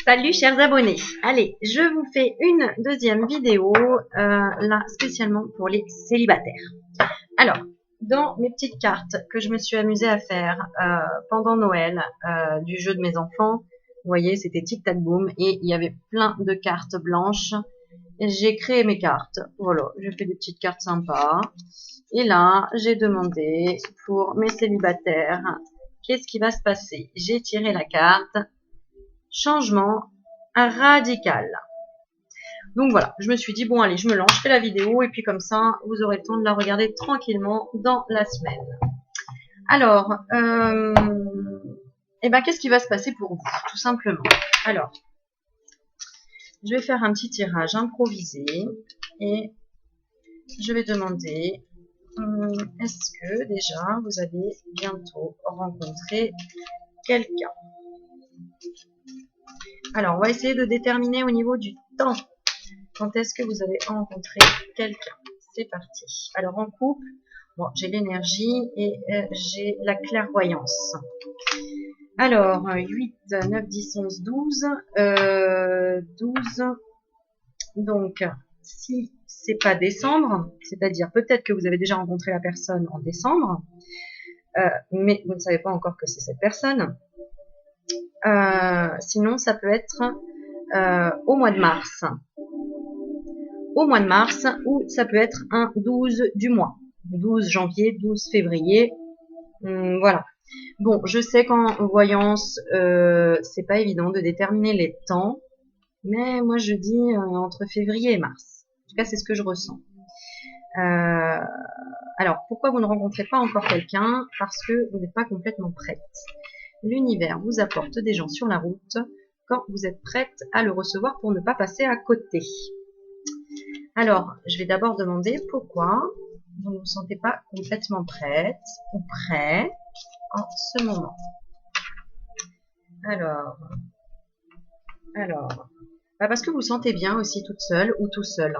Salut chers abonnés. Allez, je vous fais une deuxième vidéo, là spécialement pour les célibataires. Alors, dans mes petites cartes que je me suis amusée à faire pendant Noël du jeu de mes enfants, vous voyez, c'était Tic Tac Boom et il y avait plein de cartes blanches. J'ai créé mes cartes. Voilà, j'ai fait des petites cartes sympas. Et là, j'ai demandé pour mes célibataires, qu'est-ce qui va se passer? J'ai tiré la carte changement radical. Donc voilà, je me suis dit, bon allez, je me lance, je fais la vidéo et puis comme ça, vous aurez le temps de la regarder tranquillement dans la semaine. Alors, qu'est-ce qui va se passer pour vous, tout simplement? Alors, je vais faire un petit tirage improvisé et je vais demander, est-ce que déjà vous allez bientôt rencontrer quelqu'un? Alors, on va essayer de déterminer au niveau du temps. Quand est-ce que vous allez rencontrer quelqu'un? C'est parti. Alors, en couple, bon, j'ai l'énergie et j'ai la clairvoyance. Alors, 8, 9, 10, 11, 12. 12. Donc, si c'est pas décembre, c'est-à-dire peut-être que vous avez déjà rencontré la personne en décembre, mais vous ne savez pas encore que c'est cette personne. Sinon, ça peut être au mois de mars. Au mois de mars, ou ça peut être un 12 du mois. 12 janvier, 12 février. Voilà. Bon, je sais qu'en voyance, c'est pas évident de déterminer les temps, mais moi je dis entre février et mars. En tout cas, c'est ce que je ressens. Alors, pourquoi vous ne rencontrez pas encore quelqu'un? Parce que vous n'êtes pas complètement prête. L'univers vous apporte des gens sur la route quand vous êtes prête à le recevoir pour ne pas passer à côté. Alors, je vais d'abord demander pourquoi vous ne vous sentez pas complètement prête ou prêt en ce moment. Alors, parce que vous vous sentez bien aussi toute seule ou tout seul.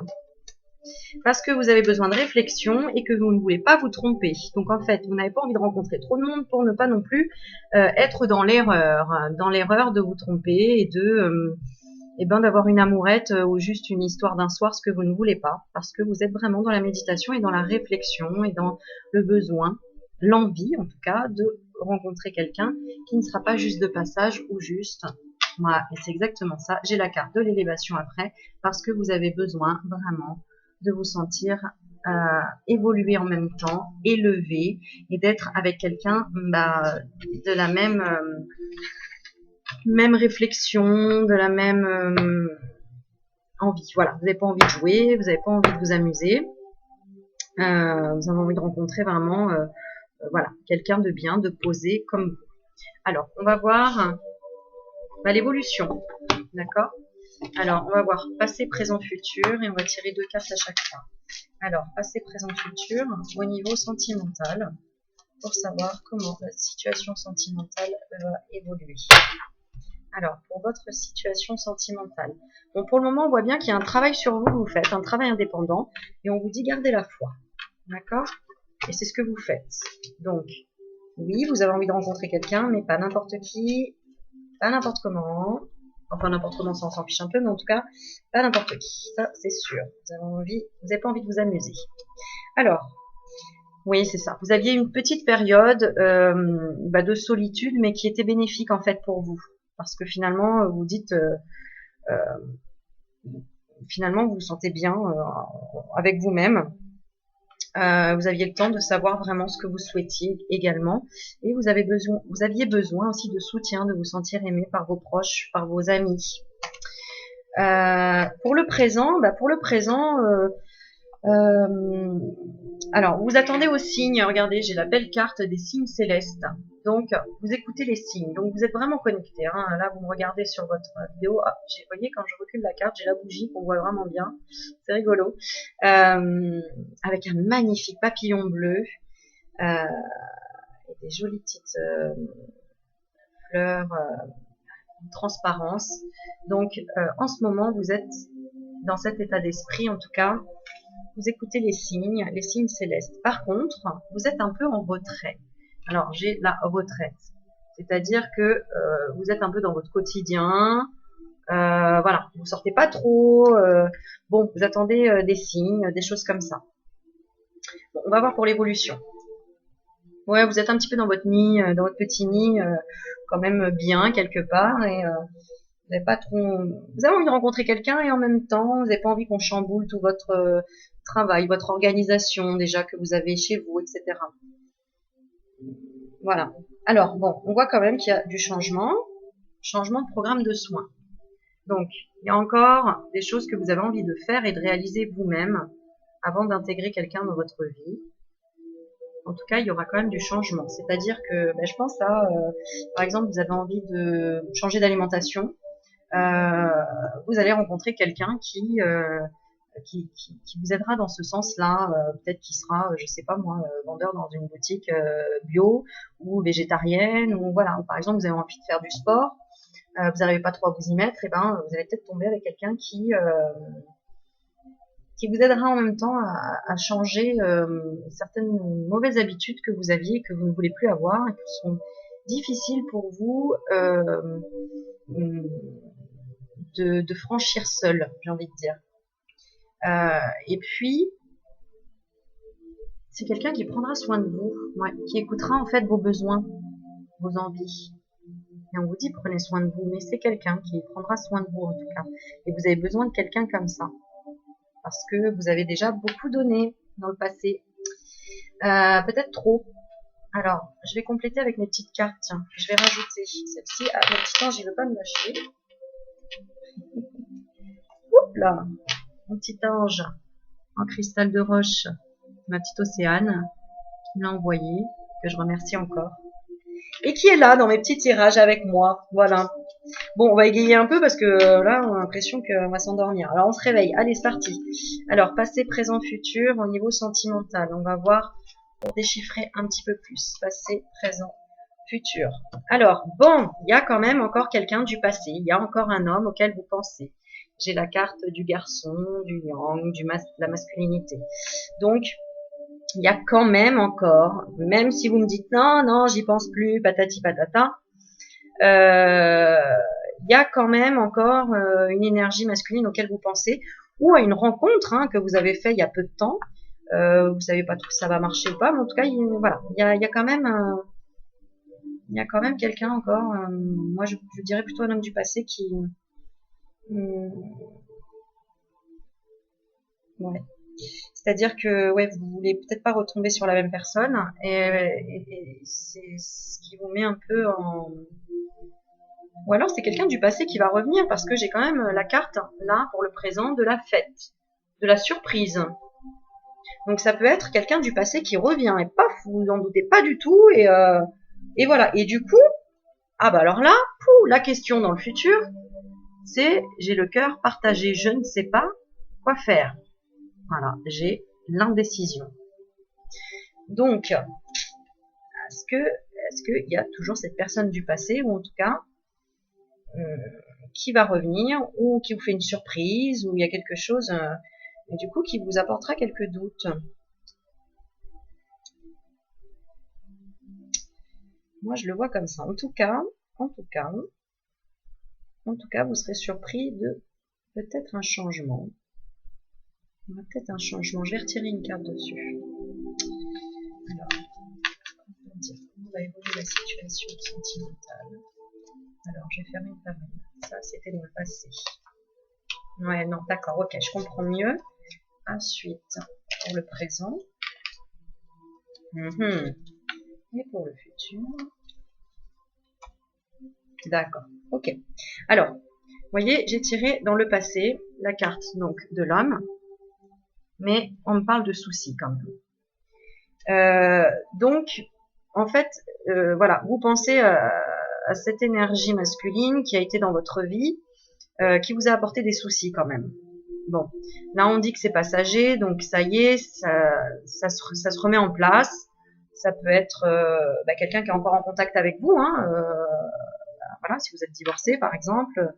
Parce que vous avez besoin de réflexion et que vous ne voulez pas vous tromper. Donc en fait, vous n'avez pas envie de rencontrer trop de monde pour ne pas non plus être dans l'erreur de vous tromper et de d'avoir une amourette ou juste une histoire d'un soir, ce que vous ne voulez pas, parce que vous êtes vraiment dans la méditation et dans la réflexion et dans le besoin, l'envie en tout cas, de rencontrer quelqu'un qui ne sera pas juste de passage ou juste. Voilà, et c'est exactement ça. J'ai la carte de l'élévation après, parce que vous avez besoin vraiment de vous sentir évoluer en même temps, élevé, et d'être avec quelqu'un de la même réflexion, de la même envie. Voilà, vous n'avez pas envie de jouer, vous n'avez pas envie de vous amuser, vous avez envie de rencontrer vraiment voilà, quelqu'un de bien, de posé comme vous. Alors, on va voir l'évolution, d'accord? Alors, on va voir passé, présent, futur, et on va tirer 2 cartes à chaque fois. Alors, passé, présent, futur, au niveau sentimental, pour savoir comment la situation sentimentale va évoluer. Alors, pour votre situation sentimentale, bon, pour le moment, on voit bien qu'il y a un travail sur vous que vous faites, un travail indépendant, et on vous dit gardez la foi, d'accord? Et c'est ce que vous faites. Donc, oui, vous avez envie de rencontrer quelqu'un, mais pas n'importe qui, pas n'importe comment, enfin n'importe comment, ça on s'en fiche un peu, mais en tout cas, pas n'importe qui, ça c'est sûr. Vous n'avez pas envie de vous amuser. Alors, oui, c'est ça. Vous aviez une petite période de solitude, mais qui était bénéfique en fait pour vous. Parce que finalement, vous dites, finalement, vous vous sentez bien avec vous-même. Vous aviez le temps de savoir vraiment ce que vous souhaitiez également. Et vous aviez besoin aussi de soutien, de vous sentir aimé par vos proches, par vos amis. Pour le présent, alors, vous attendez aux signes. Regardez, j'ai la belle carte des signes célestes. Donc, vous écoutez les signes. Donc, vous êtes vraiment connecté. Hein. Là, vous me regardez sur votre vidéo. Ah, vous voyez, quand je recule la carte, j'ai la bougie qu'on voit vraiment bien. C'est rigolo. Avec un magnifique papillon bleu. Et des jolies petites fleurs en transparence. Donc, en ce moment, vous êtes dans cet état d'esprit, en tout cas. Vous écoutez les signes célestes. Par contre, vous êtes un peu en retrait. Alors, j'ai la retraite. C'est-à-dire que vous êtes un peu dans votre quotidien, voilà, vous sortez pas trop, bon, vous attendez des signes, des choses comme ça. Bon, on va voir pour l'évolution. Ouais, vous êtes un petit peu dans votre nid, dans votre petit nid, quand même bien quelque part, et vous n'avez pas trop, vous avez envie de rencontrer quelqu'un et en même temps, vous n'avez pas envie qu'on chamboule tout votre travail, votre organisation déjà que vous avez chez vous, etc. Voilà. Alors bon, on voit quand même qu'il y a du changement de programme de soins. Donc, il y a encore des choses que vous avez envie de faire et de réaliser vous-même avant d'intégrer quelqu'un dans votre vie. En tout cas, il y aura quand même du changement. C'est-à-dire que, je pense à, par exemple, vous avez envie de changer d'alimentation. Vous allez rencontrer quelqu'un qui vous aidera dans ce sens-là. Peut-être qu'il sera, je sais pas moi, vendeur dans une boutique bio ou végétarienne. Ou voilà. Ou par exemple, vous avez envie de faire du sport. Vous n'arrivez pas trop à vous y mettre, et vous allez peut-être tomber avec quelqu'un qui vous aidera en même temps à changer certaines mauvaises habitudes que vous aviez et que vous ne voulez plus avoir et qui sont difficiles pour vous de franchir seul, j'ai envie de dire. Et puis, c'est quelqu'un qui prendra soin de vous, ouais, qui écoutera en fait vos besoins, vos envies. Et on vous dit prenez soin de vous, mais c'est quelqu'un qui prendra soin de vous en tout cas. Et vous avez besoin de quelqu'un comme ça. Parce que vous avez déjà beaucoup donné dans le passé. Peut-être trop. Alors, je vais compléter avec mes petites cartes. Tiens, je vais rajouter celle-ci. Ah, mon petit ange, il veut pas me lâcher. Oups là, mon petit ange en cristal de roche, ma petite Océane, qui me l'a envoyé, que je remercie encore. Et qui est là dans mes petits tirages avec moi. Voilà. Bon, on va égayer un peu parce que là, on a l'impression qu'on va s'endormir. Alors, on se réveille. Allez, c'est parti. Alors, passé, présent, futur, au niveau sentimental. On va voir pour déchiffrer un petit peu plus. Passé, présent, futur. Alors, bon, il y a quand même encore quelqu'un du passé. Il y a encore un homme auquel vous pensez. J'ai la carte du garçon, du yang, de la masculinité. Donc, il y a quand même encore, même si vous me dites non, non, j'y pense plus, patati patata, il y a quand même encore une énergie masculine auquel vous pensez, ou à une rencontre que vous avez fait il y a peu de temps. Vous savez pas trop si ça va marcher ou pas, mais en tout cas, voilà, il y a quand même, il y a quand même quelqu'un encore. Moi, je dirais plutôt un homme du passé qui, ouais. C'est-à-dire que ouais, vous voulez peut-être pas retomber sur la même personne, et c'est ce qui vous met un peu en. Ou alors c'est quelqu'un du passé qui va revenir, parce que j'ai quand même la carte là pour le présent de la fête, de la surprise. Donc ça peut être quelqu'un du passé qui revient, et paf, vous n'en doutez pas du tout, et voilà. Et du coup, ah bah alors là, la question dans le futur, c'est j'ai le cœur partagé, je ne sais pas quoi faire. Voilà, j'ai l'indécision. Donc, est-ce qu'il y a toujours cette personne du passé, ou en tout cas qui va revenir, ou qui vous fait une surprise, ou il y a quelque chose, et du coup qui vous apportera quelques doutes. Moi, je le vois comme ça. En tout cas, vous serez surpris de peut-être un changement. On a peut-être un changement. Je vais retirer une carte dessus. Alors, comment va évoluer la situation sentimentale? Alors, je vais faire une par une. Ça, c'était dans le passé. Ouais, non, d'accord, ok, je comprends mieux. Ensuite, pour le présent. Et pour le futur. D'accord, ok. Alors, vous voyez, j'ai tiré dans le passé la carte donc de l'homme, mais on me parle de soucis quand même. Donc, en fait, voilà, vous pensez à cette énergie masculine qui a été dans votre vie, qui vous a apporté des soucis quand même. Bon, là on dit que c'est passager, donc ça y est, ça se remet en place. Ça peut être quelqu'un qui est encore en contact avec vous, voilà, si vous êtes divorcé par exemple,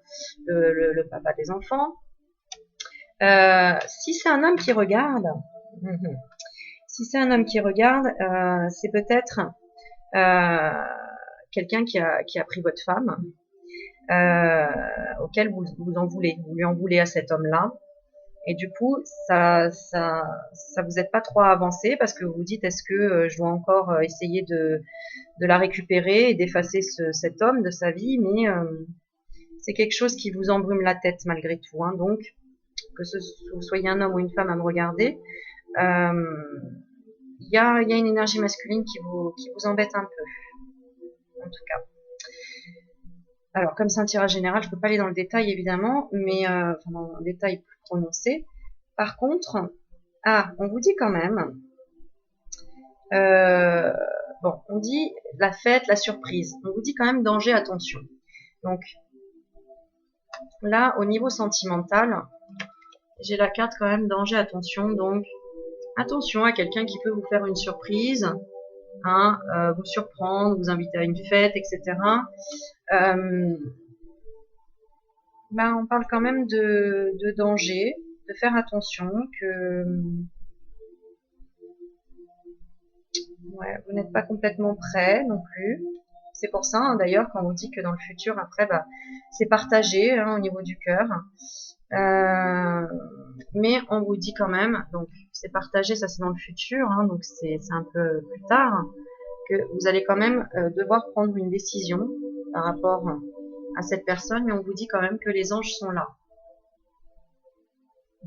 le papa des enfants. Si c'est un homme qui regarde, c'est peut-être quelqu'un qui a pris votre femme, auquel vous en voulez, vous lui en voulez à cet homme-là. Et du coup, ça vous aide pas trop à avancer parce que vous vous dites est-ce que je dois encore essayer de la récupérer et d'effacer cet homme de sa vie, mais c'est quelque chose qui vous embrume la tête malgré tout. Hein. Donc, que vous soyez un homme ou une femme à me regarder, il y a une énergie masculine qui vous embête un peu, en tout cas. Alors, comme c'est un tirage général, je peux pas aller dans le détail évidemment, mais enfin dans un détail plus prononcé. Par contre, on vous dit quand même, bon, on dit la fête, la surprise. On vous dit quand même danger, attention. Donc là, au niveau sentimental, j'ai la carte quand même danger, attention. Donc attention à quelqu'un qui peut vous faire une surprise, hein, vous surprendre, vous inviter à une fête, etc. On parle quand même de danger, de faire attention, que vous n'êtes pas complètement prêt non plus. C'est pour ça, hein, d'ailleurs, quand on dit que dans le futur, après, c'est partagé hein, au niveau du cœur. Mais on vous dit quand même, donc c'est partagé, ça c'est dans le futur, hein, donc c'est un peu plus tard, que vous allez quand même devoir prendre une décision par rapport à cette personne, mais on vous dit quand même que les anges sont là.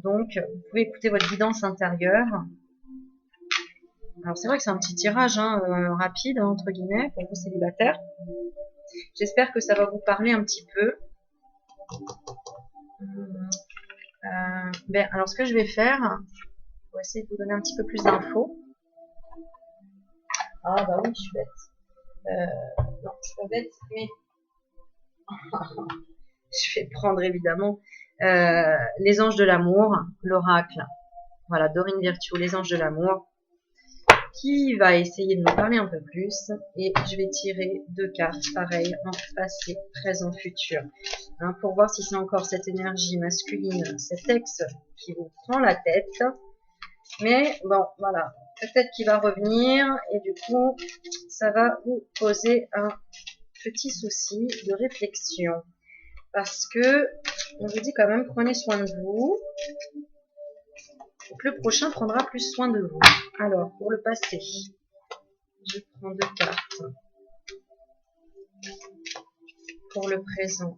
Donc, vous pouvez écouter votre guidance intérieure. Alors, c'est vrai que c'est un petit tirage hein, rapide, hein, entre guillemets, pour vous célibataires. J'espère que ça va vous parler un petit peu. Alors, ce que je vais faire, pour essayer de vous donner un petit peu plus d'infos. Ah, bah oui, je suis bête. Non, je suis pas bête, mais je vais prendre évidemment les anges de l'amour, l'oracle. Voilà, Dorine Virtue, les anges de l'amour, qui va essayer de nous parler un peu plus. Et je vais tirer 2 cartes, pareil, en passé, présent, futur. Hein, pour voir si c'est encore cette énergie masculine, cet ex qui vous prend la tête. Mais bon, voilà, peut-être qu'il va revenir et du coup, ça va vous poser un petit souci de réflexion. Parce que, on vous dit quand même, prenez soin de vous. Donc, le prochain prendra plus soin de vous. Alors, pour le passé, je prends 2 cartes. Pour le présent.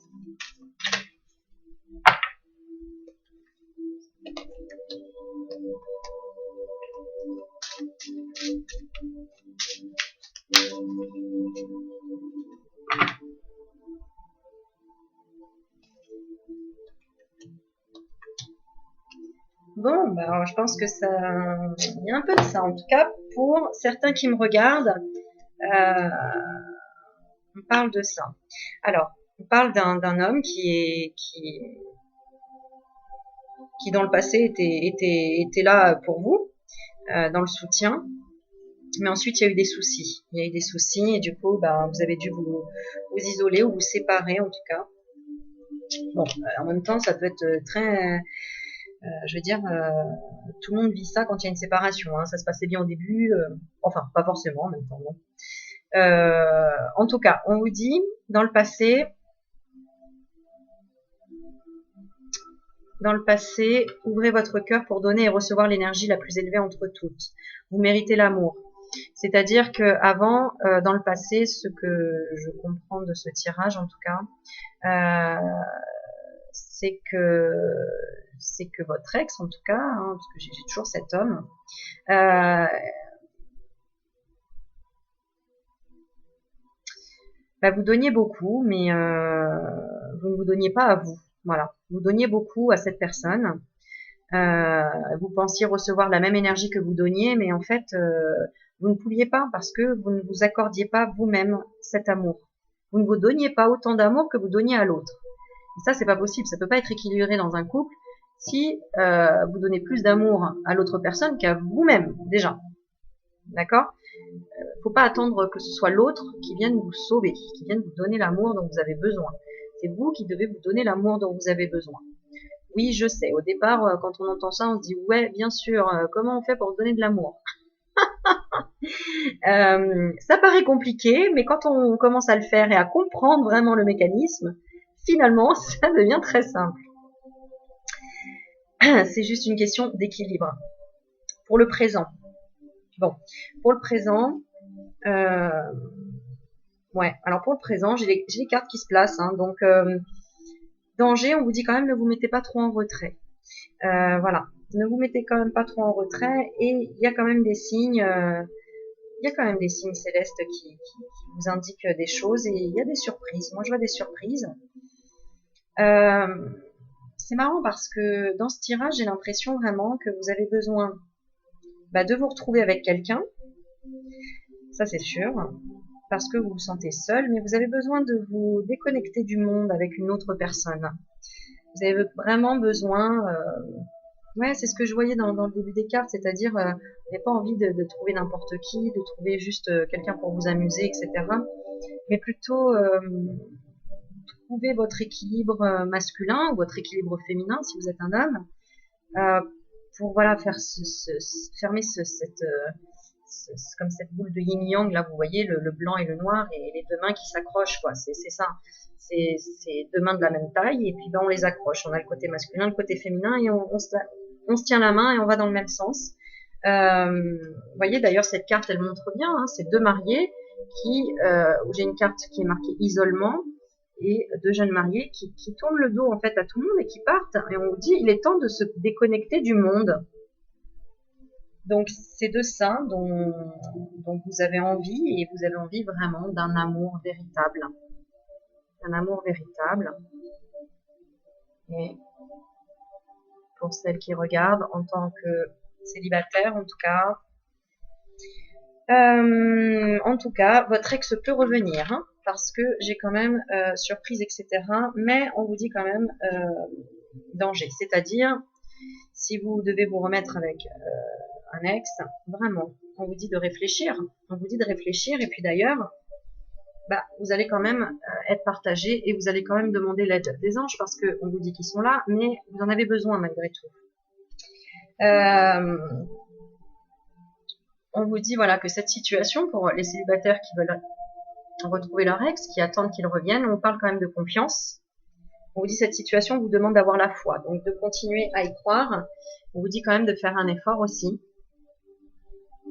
Bon, alors je pense que ça, il y a un peu de ça. En tout cas, pour certains qui me regardent, on parle de ça. Alors, on parle d'un homme qui dans le passé était là pour vous, dans le soutien. Mais ensuite, il y a eu des soucis. Il y a eu des soucis et du coup, vous avez dû vous isoler ou vous séparer en tout cas. Bon, en même temps, ça peut être très... je veux dire, tout le monde vit ça quand il y a une séparation. Hein. Ça se passait bien au début, enfin, pas forcément en même temps. Non. En tout cas, on vous dit, dans le passé, ouvrez votre cœur pour donner et recevoir l'énergie la plus élevée entre toutes. Vous méritez l'amour. C'est-à-dire que avant, dans le passé, ce que je comprends de ce tirage, en tout cas, c'est que votre ex, en tout cas, hein, parce que j'ai toujours cet homme, vous donniez beaucoup, mais vous ne vous donniez pas à vous. Voilà, vous donniez beaucoup à cette personne. Vous pensiez recevoir la même énergie que vous donniez, mais en fait, vous ne pouviez pas parce que vous ne vous accordiez pas vous-même cet amour. Vous ne vous donniez pas autant d'amour que vous donniez à l'autre. Et ça, c'est pas possible. Ça peut pas être équilibré dans un couple si vous donnez plus d'amour à l'autre personne qu'à vous-même déjà. D'accord ? Faut pas attendre que ce soit l'autre qui vienne vous sauver, qui vienne vous donner l'amour dont vous avez besoin. C'est vous qui devez vous donner l'amour dont vous avez besoin. Oui, je sais. Au départ, quand on entend ça, on se dit ouais, bien sûr. Comment on fait pour se donner de l'amour ? Ça paraît compliqué, mais quand on commence à le faire et à comprendre vraiment le mécanisme, finalement, ça devient très simple. C'est juste une question d'équilibre. Pour le présent. Bon, pour le présent, ouais, alors pour le présent, j'ai les cartes qui se placent, hein, donc danger, on vous dit quand même ne vous mettez pas trop en retrait. Voilà, ne vous mettez quand même pas trop en retrait, et il y a quand même des signes, il y a quand même des signes célestes qui vous indiquent des choses, et il y a des surprises. Moi, je vois des surprises. C'est marrant parce que dans ce tirage, j'ai l'impression vraiment que vous avez besoin de vous retrouver avec quelqu'un, ça c'est sûr, parce que vous vous sentez seul, mais vous avez besoin de vous déconnecter du monde avec une autre personne. Vous avez vraiment besoin, ouais, c'est ce que je voyais dans le début des cartes, c'est-à-dire, vous n'avez pas envie de trouver n'importe qui, de trouver juste quelqu'un pour vous amuser, etc. Mais plutôt trouver votre équilibre masculin ou votre équilibre féminin si vous êtes un homme, pour voilà faire fermer comme cette boule de yin-yang, là vous voyez le blanc et le noir et les deux mains qui s'accrochent, quoi. C'est ça. C'est deux mains de la même taille et puis on les accroche. On a le côté masculin, le côté féminin et on se tient la main et on va dans le même sens. Vous voyez d'ailleurs cette carte elle montre bien, hein, c'est deux mariés où j'ai une carte qui est marquée isolement et deux jeunes mariés qui tournent le dos en fait à tout le monde et qui partent, et on vous dit il est temps de se déconnecter du monde. Donc c'est de ça dont vous avez envie, et vous avez envie vraiment d'un amour véritable. Un amour véritable. Et pour celles qui regardent en tant que célibataire en tout cas, votre ex peut revenir, hein, parce que j'ai quand même surprise, etc. Mais on vous dit quand même danger. C'est-à-dire, si vous devez vous remettre avec un ex, vraiment, on vous dit de réfléchir. On vous dit de réfléchir, et puis d'ailleurs, vous allez quand même être partagé, et vous allez quand même demander l'aide des anges, parce qu'on vous dit qu'ils sont là, mais vous en avez besoin malgré tout. On vous dit voilà que cette situation, pour les célibataires qui veulent retrouver leur ex, qui attendent qu'il revienne, on parle quand même de confiance. On vous dit cette situation vous demande d'avoir la foi, donc de continuer à y croire. On vous dit quand même de faire un effort aussi.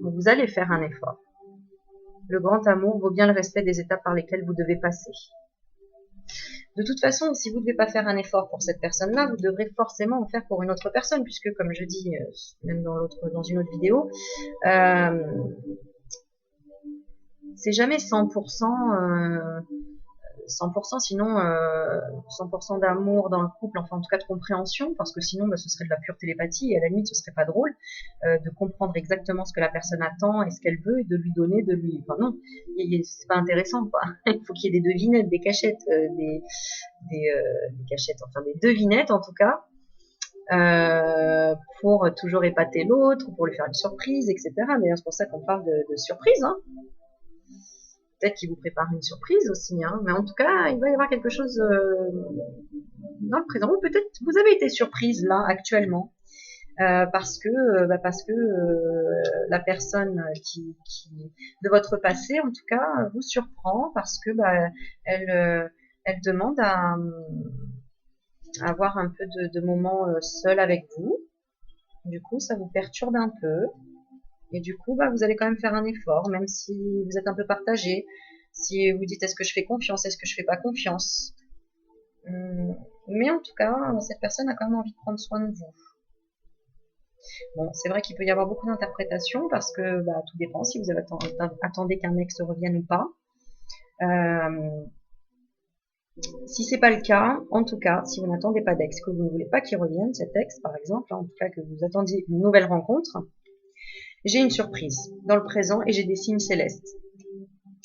Donc vous allez faire un effort. Le grand amour vaut bien le respect des étapes par lesquelles vous devez passer. De toute façon, si vous ne devez pas faire un effort pour cette personne-là, vous devrez forcément en faire pour une autre personne, puisque comme je dis, même dans une autre vidéo, c'est jamais 100%, 100%, sinon 100% d'amour dans le couple, enfin en tout cas de compréhension, parce que sinon ce serait de la pure télépathie, et à la limite ce serait pas drôle de comprendre exactement ce que la personne attend et ce qu'elle veut, et de lui donner, enfin non, c'est pas intéressant, quoi. Il faut qu'il y ait des devinettes, des cachettes, des cachettes, enfin des devinettes en tout cas, pour toujours épater l'autre, pour lui faire une surprise, etc. D'ailleurs c'est pour ça qu'on parle de surprise, hein. Peut-être qu'il vous prépare une surprise aussi, hein. Mais en tout cas, il va y avoir quelque chose dans le présent. Ou peut-être vous avez été surprise là actuellement, parce que la personne qui de votre passé, en tout cas, vous surprend, parce que elle demande à avoir un peu de moments seul avec vous. Du coup, ça vous perturbe un peu. Et du coup, vous allez quand même faire un effort, même si vous êtes un peu partagé. Si vous dites est-ce que je fais confiance, est-ce que je fais pas confiance. Mais en tout cas, cette personne a quand même envie de prendre soin de vous. Bon, c'est vrai qu'il peut y avoir beaucoup d'interprétations, parce que tout dépend si vous attendez qu'un ex revienne ou pas. Si c'est pas le cas, en tout cas, si vous n'attendez pas d'ex, que vous ne voulez pas qu'il revienne, cet ex par exemple, en tout cas que vous attendiez une nouvelle rencontre, j'ai une surprise dans le présent et j'ai des signes célestes.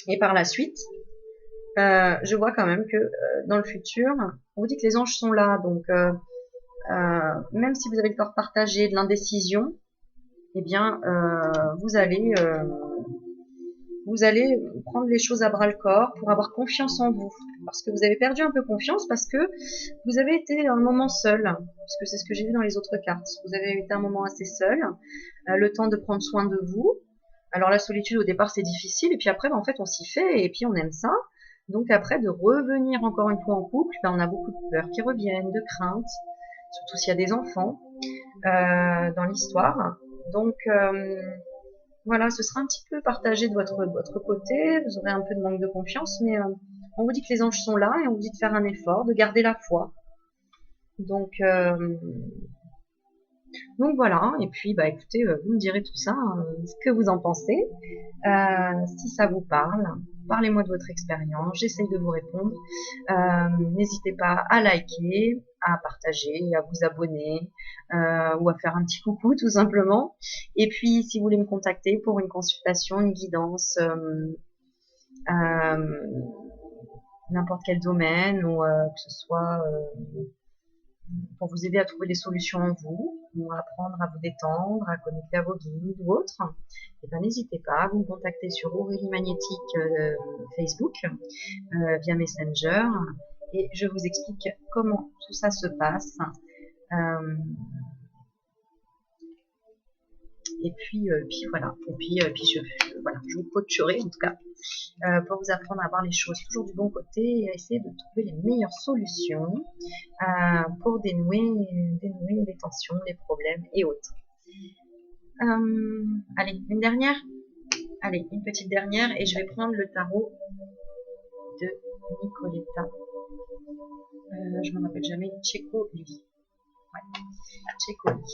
Et par la suite, je vois quand même que dans le futur, on vous dit que les anges sont là, donc même si vous avez le corps partagé, de l'indécision, eh bien, vous allez prendre les choses à bras le corps pour avoir confiance en vous, parce que vous avez perdu un peu confiance, parce que vous avez été un moment seul, parce que c'est ce que j'ai vu dans les autres cartes. Vous avez été un moment assez seul, le temps de prendre soin de vous, Alors la solitude au départ c'est difficile et puis après en fait on s'y fait et puis on aime ça. Donc après de revenir encore une fois en couple, on a beaucoup de peurs qui reviennent, de craintes, surtout s'il y a des enfants dans l'histoire. Donc voilà, ce sera un petit peu partagé de votre côté, vous aurez un peu de manque de confiance, mais on vous dit que les anges sont là et on vous dit de faire un effort, de garder la foi. Donc voilà, et puis bah écoutez, vous me direz tout ça, ce que vous en pensez. Si ça vous parle, parlez-moi de votre expérience, j'essaye de vous répondre. N'hésitez pas à liker, à partager, à vous abonner ou à faire un petit coucou tout simplement. Et puis si vous voulez me contacter pour une consultation, une guidance, n'importe quel domaine ou que ce soit pour vous aider à trouver des solutions en vous, ou à apprendre à vous détendre, à connecter à vos guides ou autres, et ben n'hésitez pas, vous me contactez sur Aurélie Magnétique Facebook, via Messenger, et je vous explique comment tout ça se passe. Et puis voilà. Et puis voilà, je vous coacherai en tout cas pour vous apprendre à voir les choses toujours du bon côté et à essayer de trouver les meilleures solutions pour dénouer les tensions, les problèmes et autres. Allez, une dernière. Allez, une petite dernière et je vais prendre le tarot de Nicoletta. Je me rappelle jamais. Tchécoli. Ouais. Tchécoli.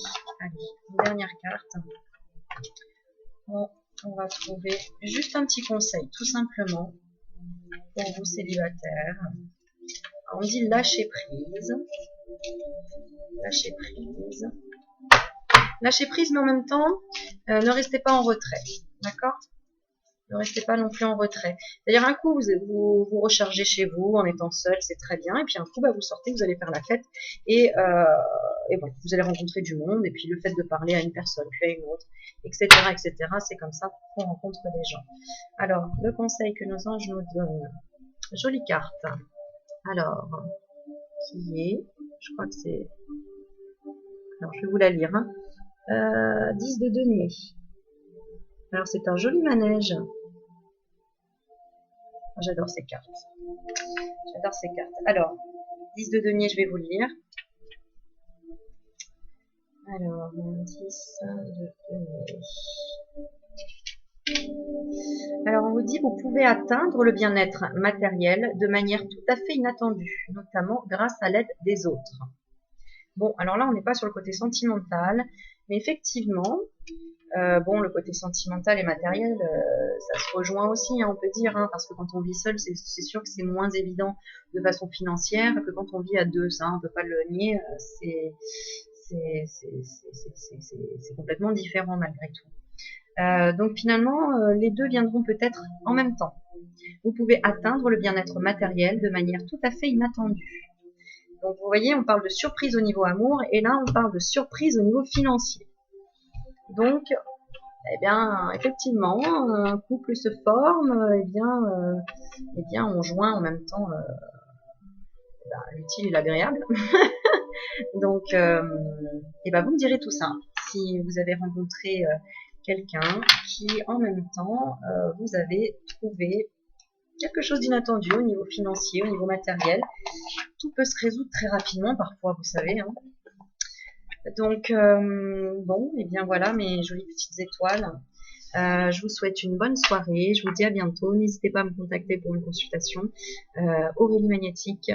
Allez, une dernière carte. On va trouver juste un petit conseil, tout simplement, pour vous célibataires. On dit lâcher prise. Lâcher prise. Lâcher prise, mais en même temps, ne restez pas en retrait. D'accord ? Ne restez pas non plus en retrait. C'est-à-dire un coup, vous rechargez chez vous en étant seul, c'est très bien. Et puis un coup, vous sortez, vous allez faire la fête. Et bon, vous allez rencontrer du monde. Et puis le fait de parler à une personne, puis à une autre, etc., etc. C'est comme ça qu'on rencontre des gens. Alors, le conseil que nos anges nous donnent. Jolie carte. Alors, qui est, je crois que c'est... Alors, je vais vous la lire. 10 de denier. Alors, c'est un joli manège. J'adore ces cartes. J'adore ces cartes. Alors, 10 de denier, je vais vous le lire. Alors, 10 de denier. Alors, on vous dit, vous pouvez atteindre le bien-être matériel de manière tout à fait inattendue, notamment grâce à l'aide des autres. Bon, alors là, on n'est pas sur le côté sentimental, mais effectivement, bon, le côté sentimental et matériel, ça se rejoint aussi, hein, on peut dire, hein, parce que quand on vit seul, c'est sûr que c'est moins évident de façon financière que quand on vit à deux, ça, on peut pas le nier, c'est complètement différent malgré tout. Donc finalement, les deux viendront peut-être en même temps. Vous pouvez atteindre le bien-être matériel de manière tout à fait inattendue. Donc vous voyez, on parle de surprise au niveau amour, et là on parle de surprise au niveau financier. Donc, eh bien, effectivement, un couple se forme, eh bien, on joint en même temps l'utile et l'agréable. Donc, eh ben, vous me direz tout ça. Si vous avez rencontré quelqu'un qui, en même temps, vous avez trouvé quelque chose d'inattendu au niveau financier, au niveau matériel. Tout peut se résoudre très rapidement, parfois, vous savez, hein. Donc, bon, et bien voilà mes jolies petites étoiles. Je vous souhaite une bonne soirée. Je vous dis à bientôt. N'hésitez pas à me contacter pour une consultation. Aurélie Magnétique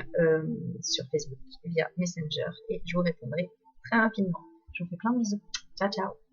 sur Facebook via Messenger et je vous répondrai très rapidement. Je vous fais plein de bisous. Ciao, ciao.